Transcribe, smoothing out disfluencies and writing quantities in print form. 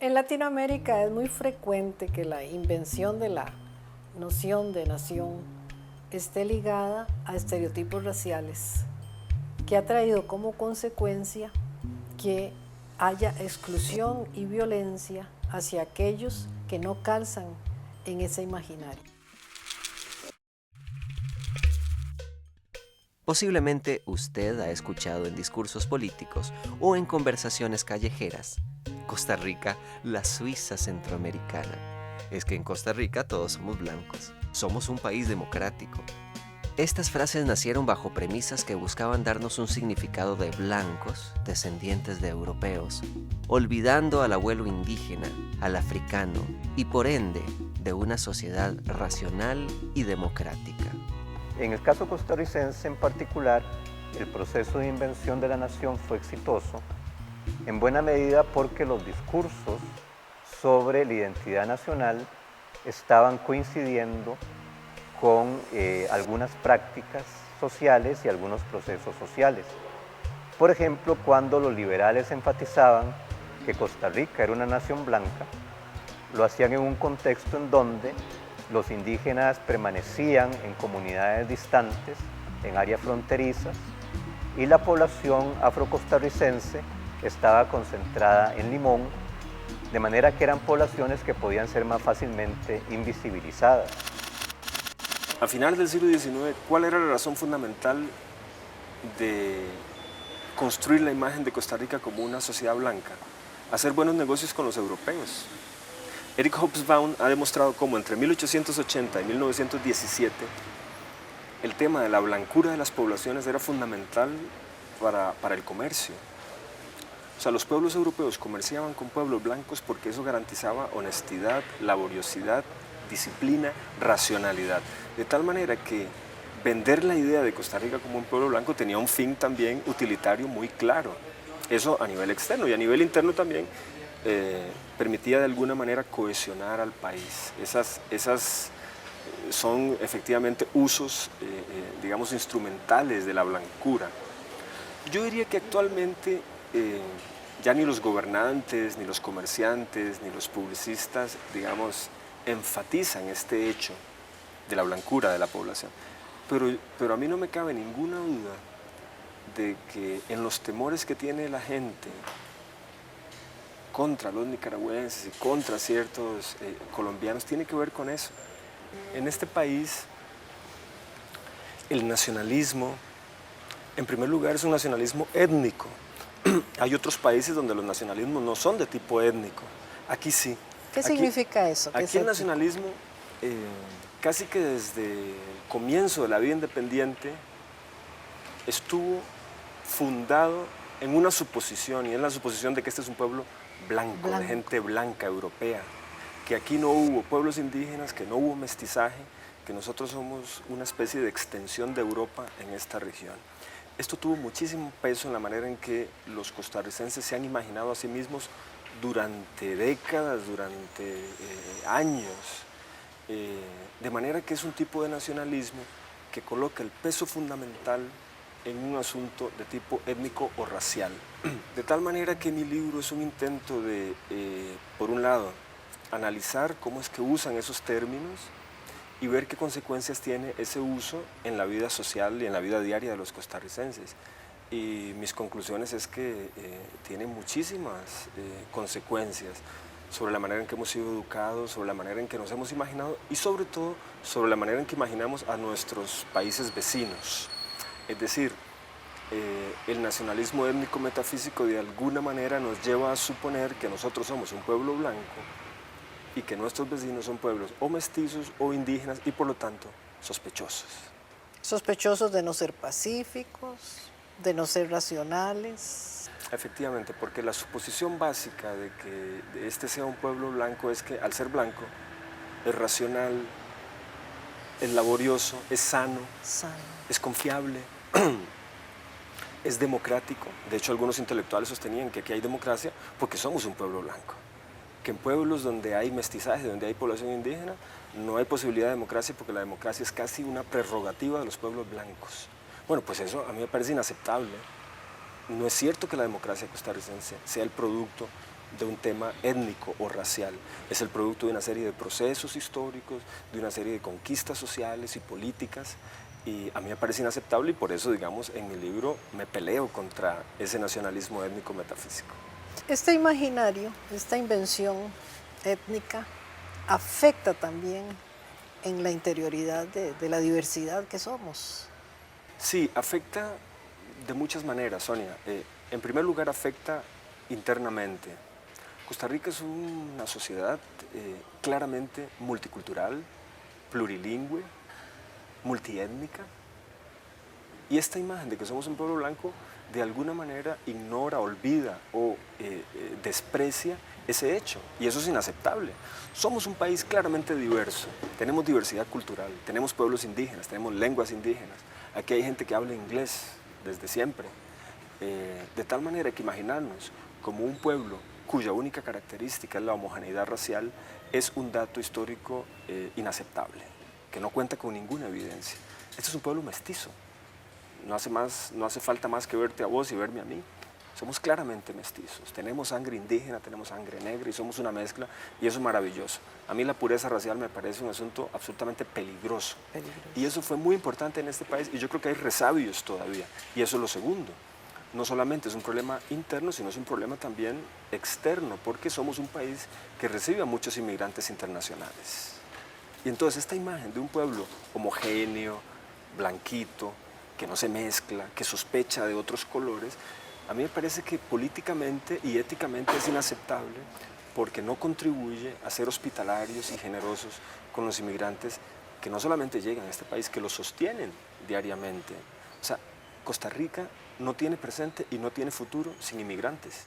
En Latinoamérica es muy frecuente que la invención de la noción de nación esté ligada a estereotipos raciales, que ha traído como consecuencia que haya exclusión y violencia hacia aquellos que no calzan en ese imaginario. Posiblemente usted ha escuchado en discursos políticos o en conversaciones callejeras: Costa Rica, la Suiza centroamericana. Es que en Costa Rica todos somos blancos. Somos un país democrático. Estas frases nacieron bajo premisas que buscaban darnos un significado de blancos, descendientes de europeos, olvidando al abuelo indígena, al africano y por ende de una sociedad racional y democrática. En el caso costarricense en particular, el proceso de invención de la nación fue exitoso, en buena medida porque los discursos sobre la identidad nacional estaban coincidiendo con algunas prácticas sociales y algunos procesos sociales. Por ejemplo, cuando los liberales enfatizaban que Costa Rica era una nación blanca, lo hacían en un contexto en donde los indígenas permanecían en comunidades distantes, en áreas fronterizas, y la población afrocostarricense estaba concentrada en Limón, de manera que eran poblaciones que podían ser más fácilmente invisibilizadas. A finales del siglo XIX, ¿cuál era la razón fundamental de construir la imagen de Costa Rica como una sociedad blanca? Hacer buenos negocios con los europeos. Eric Hobsbawm ha demostrado cómo entre 1880 y 1917 el tema de la blancura de las poblaciones era fundamental para el comercio. O sea, los pueblos europeos comerciaban con pueblos blancos porque eso garantizaba honestidad, laboriosidad, disciplina, racionalidad. De tal manera que vender la idea de Costa Rica como un pueblo blanco tenía un fin también utilitario muy claro. Eso a nivel externo y a nivel interno también permitía de alguna manera cohesionar al país. Esas son efectivamente usos, digamos, instrumentales de la blancura. Yo diría que actualmente ya ni los gobernantes, ni los comerciantes, ni los publicistas, digamos, enfatizan este hecho de la blancura de la población. Pero a mí no me cabe ninguna duda de que en los temores que tiene la gente contra los nicaragüenses y contra ciertos colombianos tiene que ver con eso. En este país, el nacionalismo, en primer lugar, es un nacionalismo étnico. Hay otros países donde los nacionalismos no son de tipo étnico. Aquí sí. ¿Qué significa eso? Aquí el nacionalismo, casi que desde el comienzo de la vida independiente, estuvo fundado en una suposición, y es la suposición de que este es un pueblo blanco, de gente blanca, europea, que aquí no hubo pueblos indígenas, que no hubo mestizaje, que nosotros somos una especie de extensión de Europa en esta región. Esto tuvo muchísimo peso en la manera en que los costarricenses se han imaginado a sí mismos durante décadas, durante años, de manera que es un tipo de nacionalismo que coloca el peso fundamental en un asunto de tipo étnico o racial. De tal manera que mi libro es un intento de, por un lado, analizar cómo es que usan esos términos y ver qué consecuencias tiene ese uso en la vida social y en la vida diaria de los costarricenses. Y mis conclusiones es que tiene muchísimas consecuencias sobre la manera en que hemos sido educados, sobre la manera en que nos hemos imaginado y sobre todo sobre la manera en que imaginamos a nuestros países vecinos. Es decir, el nacionalismo étnico metafísico de alguna manera nos lleva a suponer que nosotros somos un pueblo blanco y que nuestros vecinos son pueblos o mestizos o indígenas y por lo tanto sospechosos. Sospechosos de no ser pacíficos, de no ser racionales. Efectivamente, porque la suposición básica de que este sea un pueblo blanco es que al ser blanco es racional, es laborioso, es sano, es confiable, es democrático. De hecho, algunos intelectuales sostenían que aquí hay democracia porque somos un pueblo blanco. Que en pueblos donde hay mestizaje, donde hay población indígena, no hay posibilidad de democracia porque la democracia es casi una prerrogativa de los pueblos blancos. Bueno, pues eso a mí me parece inaceptable. No es cierto que la democracia costarricense sea el producto de un tema étnico o racial. Es el producto de una serie de procesos históricos, de una serie de conquistas sociales y políticas, y a mí me parece inaceptable y por eso, digamos, en mi libro me peleo contra ese nacionalismo étnico metafísico. Este imaginario, esta invención étnica, afecta también en la interioridad de la diversidad que somos. Sí, afecta de muchas maneras, Sonia. En primer lugar, afecta internamente. Costa Rica es una sociedad claramente multicultural, plurilingüe, multiétnica, y esta imagen de que somos un pueblo blanco de alguna manera ignora, olvida o desprecia ese hecho, y eso es inaceptable. Somos un país claramente diverso, tenemos diversidad cultural, tenemos pueblos indígenas, tenemos lenguas indígenas, aquí hay gente que habla inglés desde siempre, de tal manera que imaginarnos como un pueblo cuya única característica es la homogeneidad racial es un dato histórico inaceptable, que no cuenta con ninguna evidencia. Este es un pueblo mestizo, no hace falta más que verte a vos y verme a mí. Somos claramente mestizos, tenemos sangre indígena, tenemos sangre negra y somos una mezcla y eso es maravilloso. A mí la pureza racial me parece un asunto absolutamente peligroso. Y eso fue muy importante en este país y yo creo que hay resabios todavía. Y eso es lo segundo. No solamente es un problema interno, sino es un problema también externo, porque somos un país que recibe a muchos inmigrantes internacionales. Y entonces esta imagen de un pueblo homogéneo, blanquito, que no se mezcla, que sospecha de otros colores, a mí me parece que políticamente y éticamente es inaceptable porque no contribuye a ser hospitalarios y generosos con los inmigrantes que no solamente llegan a este país, que lo sostienen diariamente. O sea, Costa Rica no tiene presente y no tiene futuro sin inmigrantes.